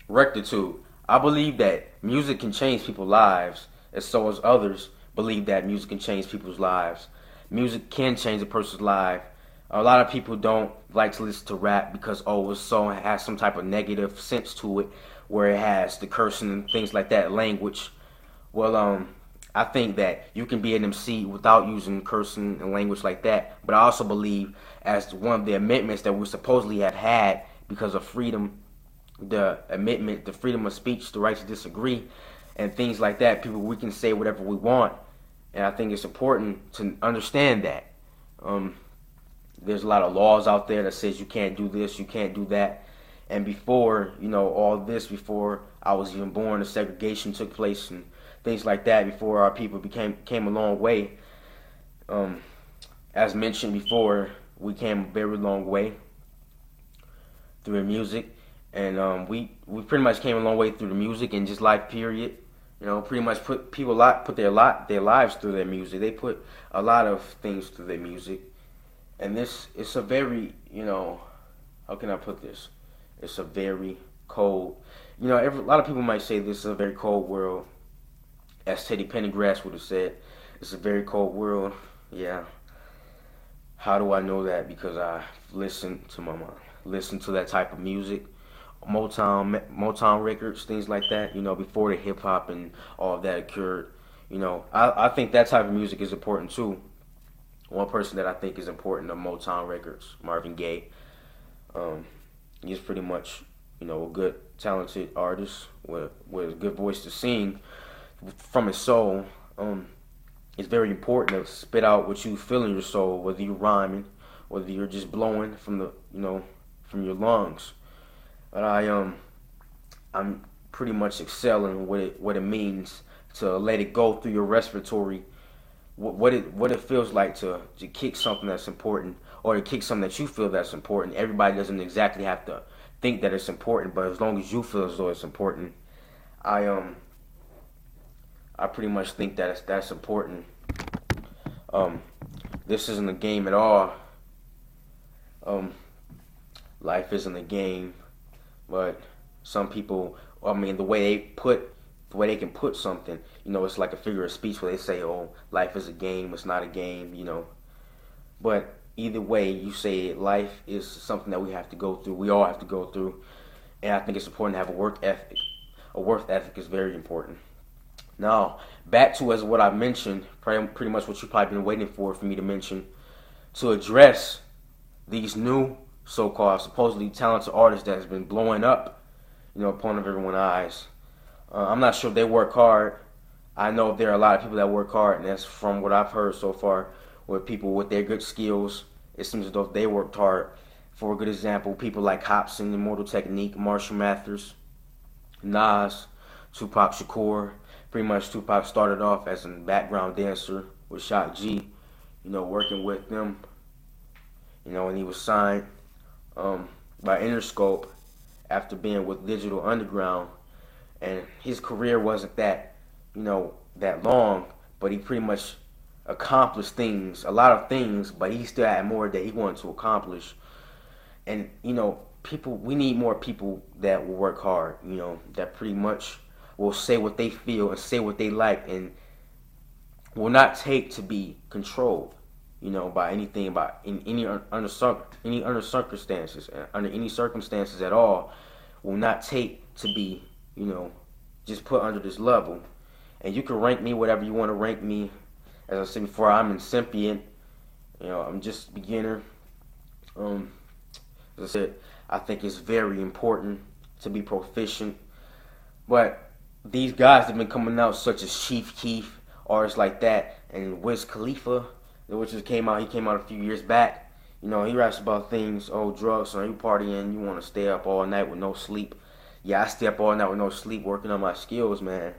Rectitude. I believe that music can change people's lives, and so as others believe that music can change people's lives. Music can change a person's life. A lot of people don't like to listen to rap because a song has some type of negative sense to it, where it has the cursing and things like that, language. Well, I think that you can be an MC without using cursing and language like that. But I also believe, as one of the amendments that we supposedly have had because of freedom, the amendment, the freedom of speech, the right to disagree, and things like that. People, we can say whatever we want, and I think it's important to understand that. Um, there's a lot of laws out there that says you can't do this, you can't do that. And before, all this, before I was even born, the segregation took place and things like that. Before our people came a long way. Um, as mentioned before, we came a very long way through the music, and we pretty much came a long way through the music and just life. Period. Pretty much put their lives through their music. They put a lot of things through their music, and this it's a very how can I put this? It's a very cold. A lot of people might say this is a very cold world, as Teddy Pendergrass would have said. It's a very cold world. Yeah. How do I know that? Because I listened to my mom, listened to that type of music, Motown records, things like that. Before the hip hop and all of that occurred. I think that type of music is important too. One person that I think is important are Motown records, Marvin Gaye. He's pretty much, a good, talented artist with a good voice to sing from his soul. It's very important to spit out what you feel in your soul, whether you're rhyming, whether you're just blowing from from your lungs. But I'm pretty much excelling what it means to let it go through your respiratory. What it feels like to kick something that's important, or to kick something that you feel that's important. Everybody doesn't exactly have to think that it's important, but as long as you feel as though it's important, I pretty much think that that's important. Um, this isn't a game at all. Um, Life isn't a game, but some people, I mean, the way they can put something, it's like a figure of speech where they say, "Oh, life is a game. It's not a game." But either way, you say it, life is something that we have to go through. We all have to go through, and I think it's important to have a work ethic. A work ethic is very important. Now, back to as what I mentioned, pretty much what you've probably been waiting for me to mention, to address these new so-called supposedly talented artists that has been blowing up, upon everyone's eyes. I'm not sure if they work hard. I know there are a lot of people that work hard, and that's from what I've heard so far. With people with their good skills, it seems as though they worked hard. For a good example, people like Hobson, Immortal Technique, Marshall Mathers, Nas, Tupac Shakur. Pretty much Tupac started off as a background dancer with Shock G, working with them, and he was signed by Interscope after being with Digital Underground, and his career wasn't that long, but he pretty much accomplished things, a lot of things, but he still had more that he wanted to accomplish. And we need more people that will work hard, that pretty much will say what they feel and say what they like, and will not take to be controlled, by anything, by in any under circumstances, under any circumstances at all, will not take to be, just put under this level. And you can rank me whatever you want to rank me. As I said before, I'm incipient. I'm just a beginner. As I said, I think it's very important to be proficient. But these guys have been coming out, such as Chief Keef, artists like that, and Wiz Khalifa, which just came out. He came out a few years back. He raps about things, drugs, so you partying, you want to stay up all night with no sleep. Yeah, I stay up all night with no sleep working on my skills, man.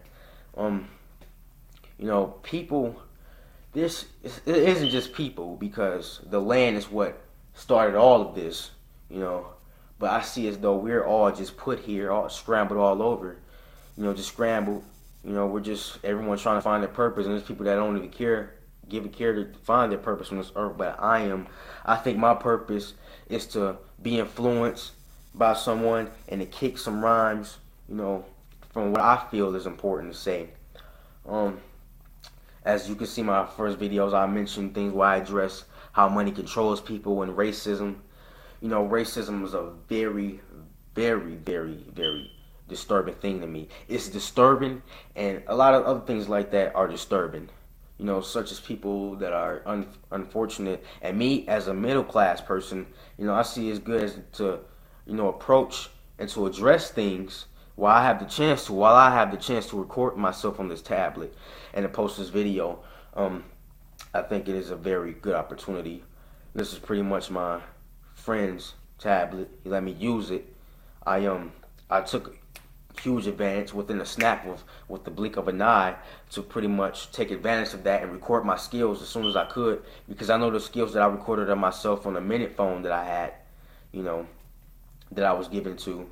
People, it isn't just people, because the land is what started all of this, But I see as though we're all just put here, all scrambled all over, just scrambled. We're just, everyone's trying to find their purpose, and there's people that don't even give a care to find their purpose on this earth. But I think my purpose is to be influenced by someone and to kick some rhymes, you know, from what I feel is important to say. Um, as you can see, my first videos, I mentioned things where I address how money controls people and racism. Racism is a very, very, very, very disturbing thing to me. It's disturbing, and a lot of other things like that are disturbing. Such as people that are unfortunate. And me, as a middle class person, I see as good as to, approach and to address things while I have the chance to record myself on this tablet and to post this video. I think it is a very good opportunity. This is pretty much my friend's tablet. He let me use it. I took huge advantage within a snap with the blink of an eye to pretty much take advantage of that and record my skills as soon as I could, because I know the skills that I recorded of myself on a minute phone that I had, that I was given to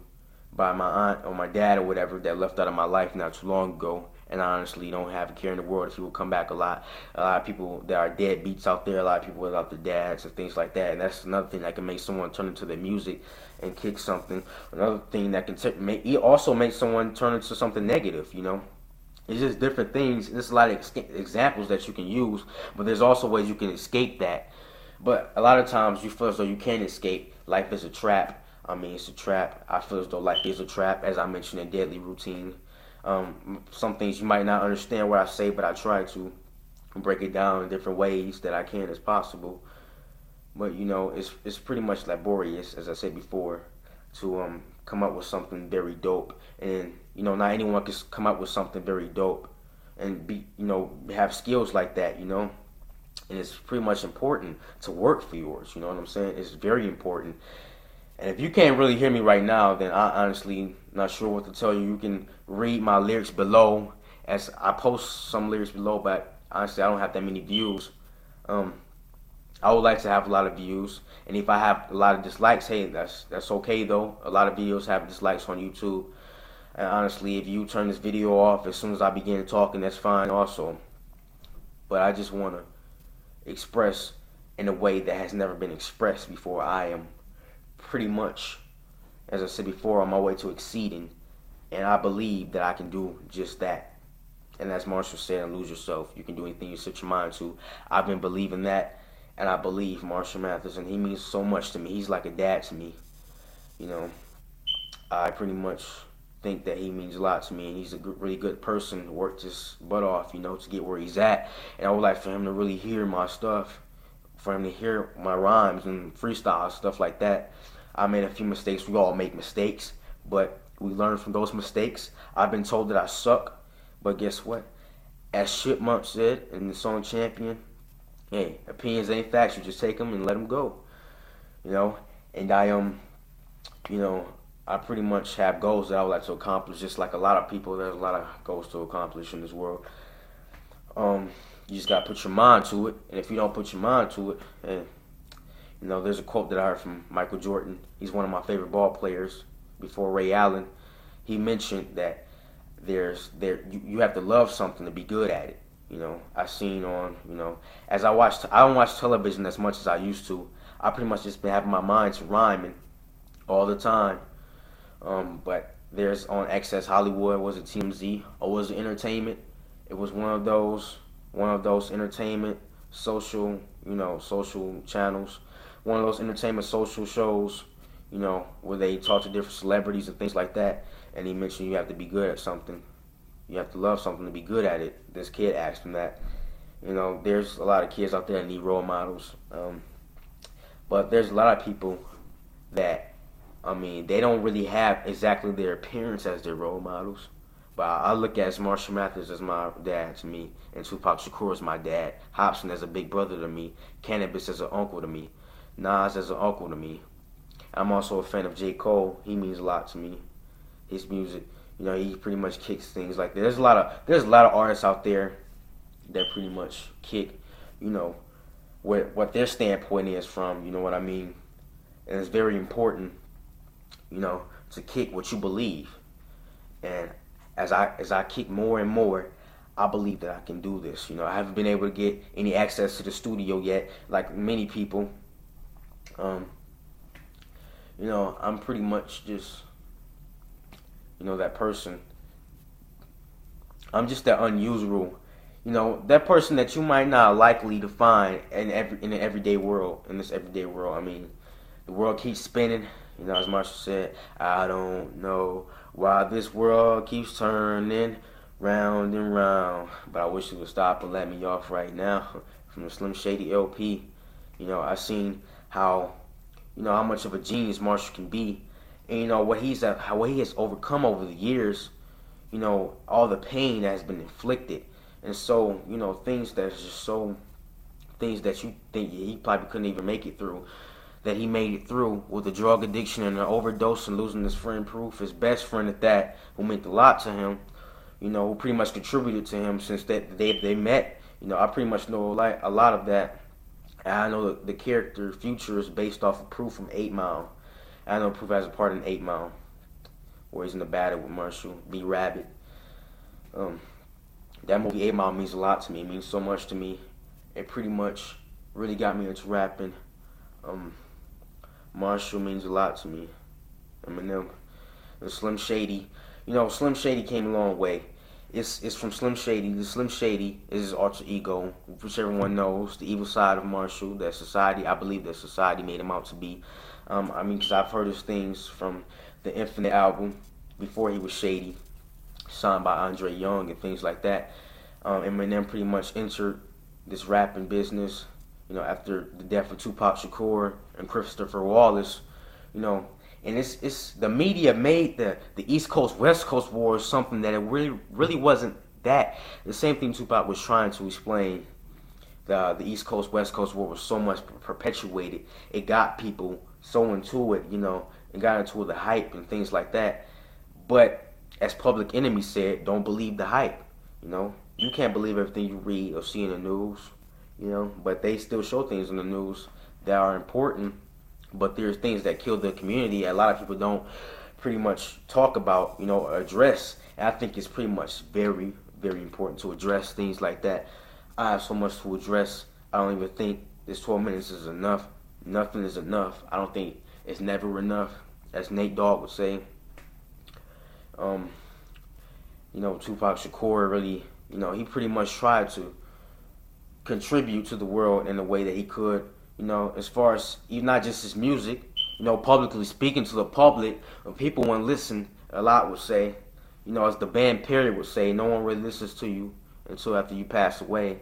by my aunt or my dad or whatever that left out of my life not too long ago. And I honestly don't have a care in the world if he will come back a lot. A lot of people that are deadbeats out there, a lot of people without their dads and things like that. And that's another thing that can make someone turn into their music and kick something. Another thing that can also make someone turn into something negative, It's just different things. There's a lot of examples that you can use, but there's also ways you can escape that. But a lot of times you feel as though you can't escape. Life is a trap. It's a trap. I feel as though life is a trap, as I mentioned in Deadly Routine. Some things you might not understand what I say, but I try to break it down in different ways that I can as possible. But it's pretty much laborious, as I said before, to come up with something very dope. And not anyone can come up with something very dope and have skills like that. And it's pretty much important to work for yours. You know what I'm saying? It's very important. And if you can't really hear me right now, then I honestly not sure what to tell you. You can read my lyrics below, as I post some lyrics below, but honestly I don't have that many views. I would like to have a lot of views, and if I have a lot of dislikes, hey, that's okay though. A lot of videos have dislikes on YouTube, and honestly, if you turn this video off as soon as I begin talking, that's fine also. But I just want to express in a way that has never been expressed before. I am pretty much, as I said before, on my way to exceeding, and I believe that I can do just that. And as Marshall said, and lose yourself. You can do anything you set your mind to. I've been believing that, and I believe Marshall Mathers, and he means so much to me. He's like a dad to me. I pretty much think that he means a lot to me, and he's a really good person, worked his butt off, to get where he's at. And I would like for him to really hear my stuff, for him to hear my rhymes and freestyle, stuff like that. I made a few mistakes. We all make mistakes, but we learn from those mistakes. I've been told that I suck, but guess what? As Chipmunk said in the song Champion, hey, opinions ain't facts. You just take them and let them go. And I pretty much have goals that I would like to accomplish, just like a lot of people. There's a lot of goals to accomplish in this world. You just gotta put your mind to it, and if you don't put your mind to it, there's a quote that I heard from Michael Jordan. He's one of my favorite ball players before Ray Allen. He mentioned that you have to love something to be good at it. I seen on, as I don't watch television as much as I used to. I pretty much just been having my mind to rhyming all the time. But there's on Access Hollywood, was it TMZ or was it Entertainment? It was one of those entertainment social channels, one of those entertainment social shows, where they talk to different celebrities and things like that. And he mentioned you have to be good at something. You have to love something to be good at it. This kid asked him that. There's a lot of kids out there that need role models. But there's a lot of people that, they don't really have exactly their parents as their role models. But I look at Marshall Mathers as my dad to me, and Tupac Shakur as my dad, Hobson as a big brother to me, Cannabis as an uncle to me, Nas as an uncle to me. I'm also a fan of J. Cole. He means a lot to me. His music, he pretty much kicks things like that. There's a lot of artists out there that pretty much kick, what their standpoint is from, you know what I mean? And it's very important, to kick what you believe. And as I kick more and more, I believe that I can do this. I haven't been able to get any access to the studio yet, like many people. I'm pretty much just, that person. I'm just that unusual. That person that you might not likely to find in the everyday world, in this everyday world. I mean, the world keeps spinning. As Marshall said, I don't know why this world keeps turning round and round. But I wish it would stop and let me off right now from the Slim Shady LP. I seen how how much of a genius Marshall can be, and what he has overcome over the years. All the pain that has been inflicted, and so things that you think he probably couldn't even make it through, that he made it through with a drug addiction and an overdose and losing his friend Proof, his best friend at that, who meant a lot to him. Who pretty much contributed to him since that they met. I pretty much know a lot of that. And I know the character Future is based off of Proof from 8 Mile. I know Proof has a part in 8 Mile, where he's in the battle with Marshall B. Rabbit. That movie 8 Mile means a lot to me. It means so much to me. It pretty much really got me into rapping. Marshall means a lot to me. Eminem. And Slim Shady. Slim Shady came a long way. It's from Slim Shady. The Slim Shady is his alter ego, which everyone knows, the evil side of Marshall, that society, I believe that society made him out to be. Because I've heard his things from the Infinite album before he was Shady, signed by Andre Young and things like that. Eminem pretty much entered this rapping business, after the death of Tupac Shakur and Christopher Wallace, and it's the media made the East Coast West Coast war something that it really wasn't that. The same thing Tupac was trying to explain. The East Coast West Coast war was so much perpetuated. It got people so into it, and got into the hype and things like that. But as Public Enemy said, don't believe the hype. You can't believe everything you read or see in the news. But they still show things in the news that are important. But there's things that kill the community that a lot of people don't pretty much talk about, address. And I think it's pretty much very, very important to address things like that. I have so much to address. I don't even think this 12 minutes is enough. Nothing is enough. I don't think it's never enough, as Nate Dogg would say. Tupac Shakur really, he pretty much tried to contribute to the world in the way that he could. As far as not just his music, publicly speaking to the public, when people want to listen, a lot would say, as the band Perry would say, no one really listens to you until after you pass away.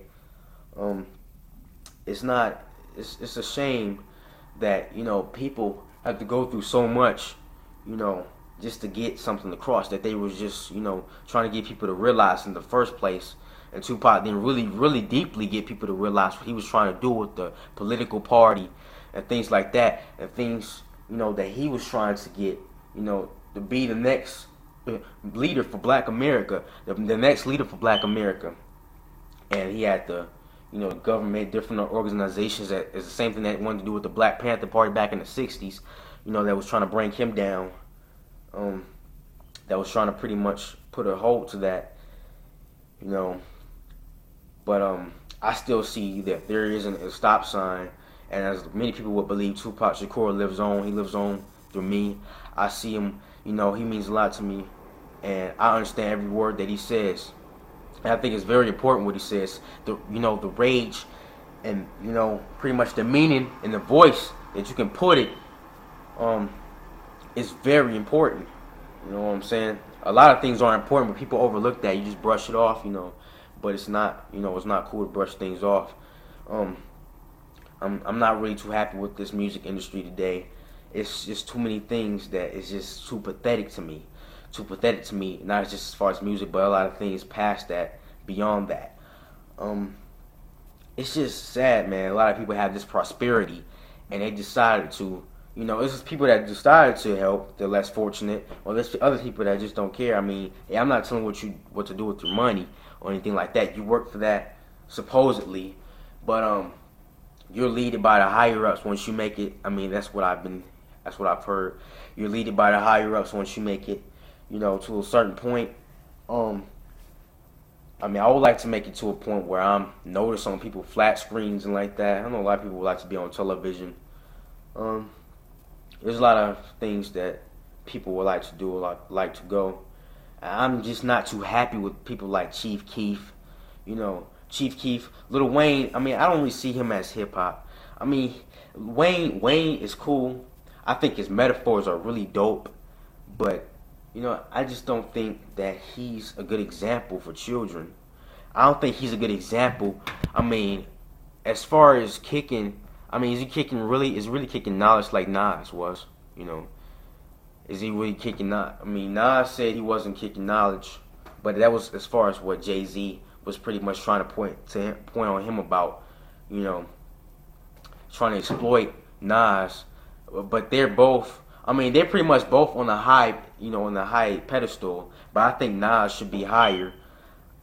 It's a shame that, people have to go through so much, just to get something across that they was just, trying to get people to realize in the first place. And Tupac didn't really deeply get people to realize what he was trying to do with the political party and things like that, and things, that he was trying to get, to be the next leader for Black America, the next leader for Black America. And he had the, government, different organizations that is the same thing that wanted to do with the Black Panther Party back in the 60s, that was trying to bring him down, that was trying to pretty much put a hold to that, But I still see that there isn't a stop sign, and as many people would believe, Tupac Shakur lives on. He lives on through me. I see him. He means a lot to me, and I understand every word that he says. And I think it's very important what he says. The rage, and pretty much the meaning and the voice that you can put it, is very important. You know what I'm saying? A lot of things are important, but people overlook that. You just brush it off, But it's not, it's not cool to brush things off. I'm not really too happy with this music industry today. It's just too many things that is just too pathetic to me. Too pathetic to me, not just as far as music, but a lot of things past that, beyond that. It's just sad, man. A lot of people have this prosperity, and they decided to, it's just people that decided to help the less fortunate, or there's other people that just don't care. I mean, I'm not telling what to do with your money or anything like that. You work for that, supposedly, but you're leaded by the higher ups once you make it. I mean, that's what I've heard. You're leaded by the higher ups once you make it, to a certain point. I would like to make it to a point where I'm noticed on people flat screens and like that. I know a lot of people would like to be on television. There's a lot of things that people would like to do, like to go. I'm just not too happy with people like Chief Keef. Chief Keef, Lil Wayne. I mean, I don't really see him as hip hop. I mean, Wayne is cool. I think his metaphors are really dope, but I just don't think that he's a good example for children. I don't think he's a good example. I mean, as far as kicking, I mean, is really kicking knowledge like Nas was? You know, is he really kicking knowledge? I mean, Nas said he wasn't kicking knowledge, but that was as far as what Jay-Z was pretty much trying to point on him about, you know, trying to exploit Nas. But they're both, I mean, they're pretty much both on the high, on the high pedestal. But I think Nas should be higher.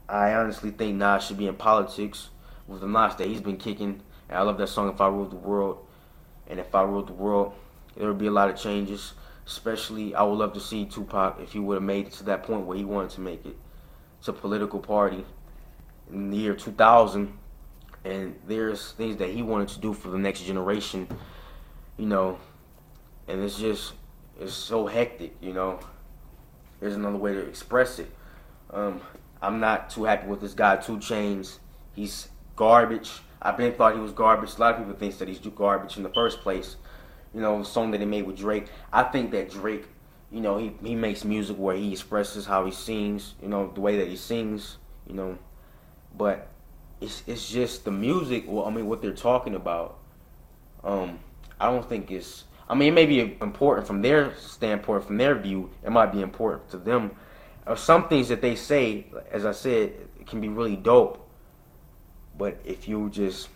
I honestly think Nas should be in politics with the Nas that he's been kicking. And I love that song, If I Ruled the World. And if I ruled the world, there would be a lot of changes. Especially, I would love to see Tupac if he would have made it to that point where he wanted to make it. To a political party in the year 2000. And there's things that he wanted to do for the next generation, and it's so hectic, There's another way to express it. I'm not too happy with this guy, 2 Chainz. He's garbage. I've been thought he was garbage. A lot of people think that he's garbage in the first place. The song that he made with Drake. I think that Drake, he makes music where he expresses how he sings, the way that he sings, But it's just the music. Well, I mean, what they're talking about. I don't think it's. I mean, it may be important from their standpoint, from their view. It might be important to them. Some things that they say, as I said, can be really dope. But if you just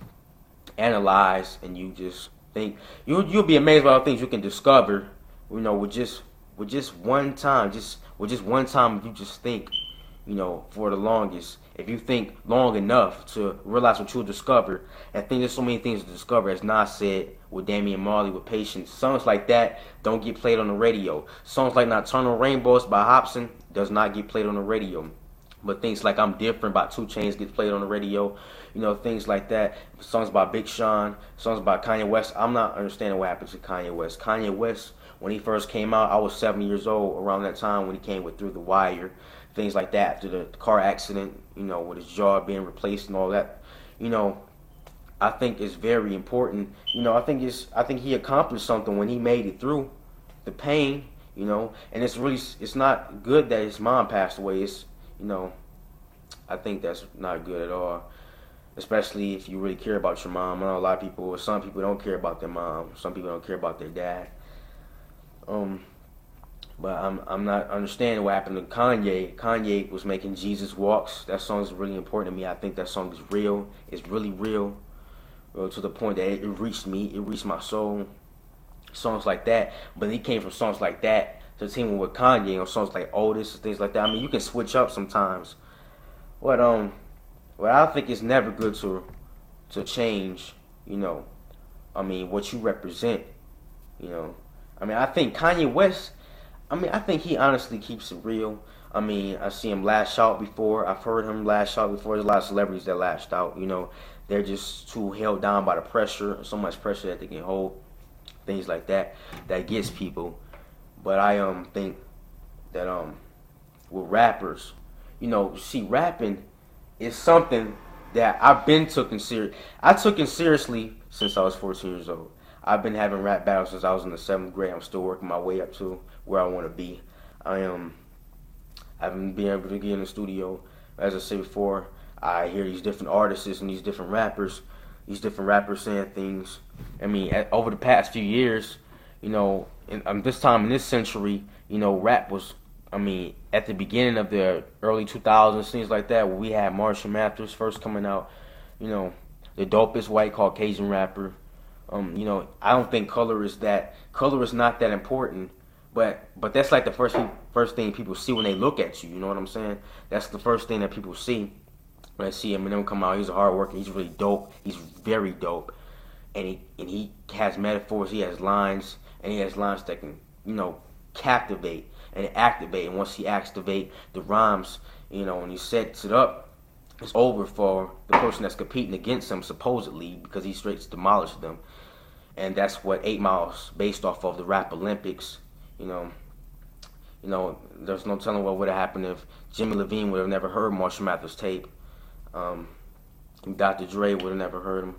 analyze and you just think, you'll be amazed by all the things you can discover. With just one time, if you just think, for the longest. If you think long enough to realize what you'll discover, and think there's so many things to discover, as Nas said with Damian Marley, with Patience. Songs like that don't get played on the radio. Songs like Nocturnal Rainbows by Hobson does not get played on the radio. But things like I'm Different by 2 Chainz gets played on the radio. Things like that. Songs by Big Sean, songs by Kanye West. I'm not understanding what happened to Kanye West. Kanye West, when he first came out, I was 7 years old around that time when he came with Through the Wire. Things like that, after the car accident, with his jaw being replaced and all that, I think it's very important. I think he accomplished something when he made it through the pain, and it's not good that his mom passed away. I think that's not good at all, especially if you really care about your mom. I know a lot of people, some people don't care about their mom, some people don't care about their dad. But I'm not understanding what happened to Kanye. Kanye was making Jesus Walks. That song is really important to me. I think that song is real. It's really real, to the point that it reached me. It reached my soul. Songs like that. But he came from songs like that to teaming with Kanye on songs like Otis and things like that. I mean, you can switch up sometimes. But I think it's never good to change. I mean, what you represent. I mean, I think Kanye West. I think he honestly keeps it real. I mean, I see him lash out before. I've heard him lash out before. There's a lot of celebrities that lashed out. They're just too held down by the pressure, so much pressure that they can hold. Things like that gets people. But I think that with rappers, see, rapping is something that I've been taken serious. I took it seriously since I was 14 years old. I've been having rap battles since I was in the 7th grade. I'm still working my way up to where I want to be. I haven't been able to get in the studio. As I said before, I hear these different artists and these different rappers saying things. I mean, over the past few years, this time in this century, rap was, at the beginning of the early 2000s, things like that, where we had Marshall Mathers first coming out, the dopest white Caucasian rapper. I don't think color is not that important, but that's like the first thing people see when they look at you. You know what I'm saying? That's the first thing that people see when they see Eminem come out. He's a hard worker. He's really dope. He's very dope, and he has metaphors. He has lines, and he has lines that can captivate and activate. And once he activate the rhymes, when he sets it up, it's over for the person that's competing against him, supposedly, because he straight demolished them. And that's what 8 Mile's based off of, the Rap Olympics. There's no telling what would have happened if Jimmy Levine would have never heard Marshall Mathers tape. Um, Dr. Dre would have never heard him.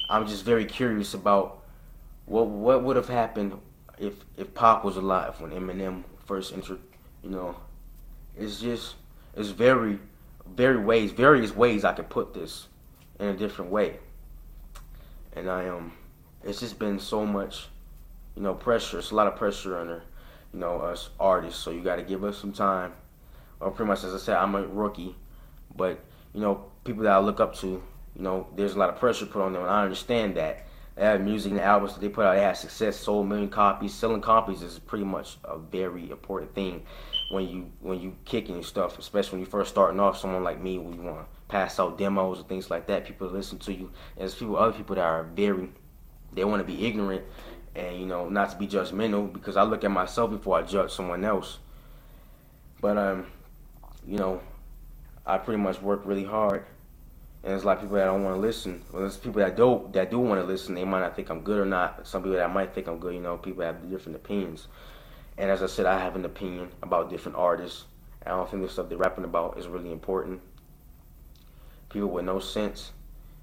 I'm just very curious about what would have happened if Pac was alive when Eminem first entered. You know, it's just it's various ways I could put this in a different way, and it's just been so much pressure. It's a lot of pressure under us artists. So you got to give us some time. Or pretty much as I said, I'm a rookie, but people that I look up to, there's a lot of pressure put on them, and I understand that. They have music and albums that they put out, they have success, sold a million copies. Selling copies is pretty much a very important thing when you kicking your stuff, especially when you first starting off. Someone like me, when you want to pass out demos and things like that, people listen to you. There's other people that are they want to be ignorant and not to be judgmental, because I look at myself before I judge someone else. But I pretty much work really hard. And there's a lot of people that don't want to listen. Well, there's people that do want to listen. They might not think I'm good or not. Some people that might think I'm good. People have different opinions. And as I said, I have an opinion about different artists. I don't think the stuff they're rapping about is really important. People with no sense.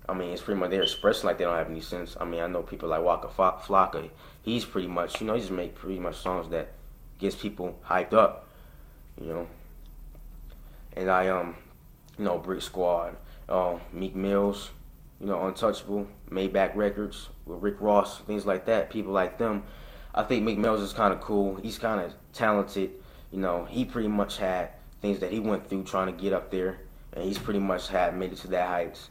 I mean, it's pretty much they're expressing like they don't have any sense. I mean, I know people like Waka Flocka. He's pretty much, he just make pretty much songs that gets people hyped up. And Brick Squad. Meek Mills, Untouchable, Maybach Records with Rick Ross, things like that. People like them. I think Meek Mills is kind of cool. He's kind of talented. He pretty much had things that he went through trying to get up there, and he's pretty much made it to that heights.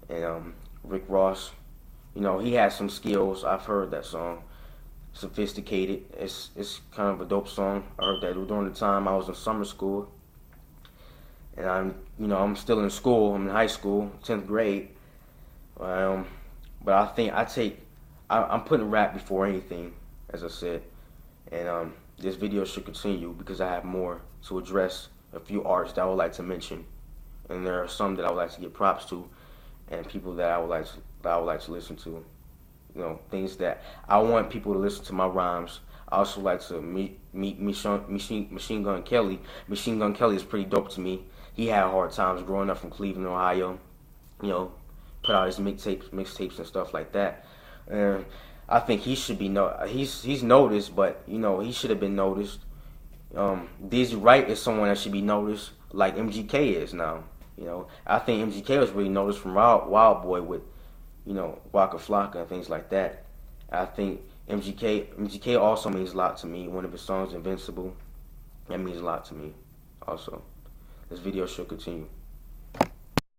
And Rick Ross, he has some skills. I've heard that song, Sophisticated. It's kind of a dope song. I heard that during the time I was in summer school. And I'm still in school. I'm in high school, 10th grade. But I think I'm putting rap before anything, as I said. And this video should continue because I have more to address, a few artists that I would like to mention, and there are some that I would like to give props to, and people that I would like to listen to. Things that I want people to listen to my rhymes. I also like to meet Machine Gun Kelly. Machine Gun Kelly is pretty dope to me. He had hard times growing up from Cleveland, Ohio. Put out his mixtapes and stuff like that. And I think he should be he's noticed, but he should have been noticed. Dizzy Wright is someone that should be noticed, like MGK is now. I think MGK was really noticed from Wild Boy with Waka Flocka and things like that. I think MGK also means a lot to me. One of his songs, Invincible, that means a lot to me also. This video should continue.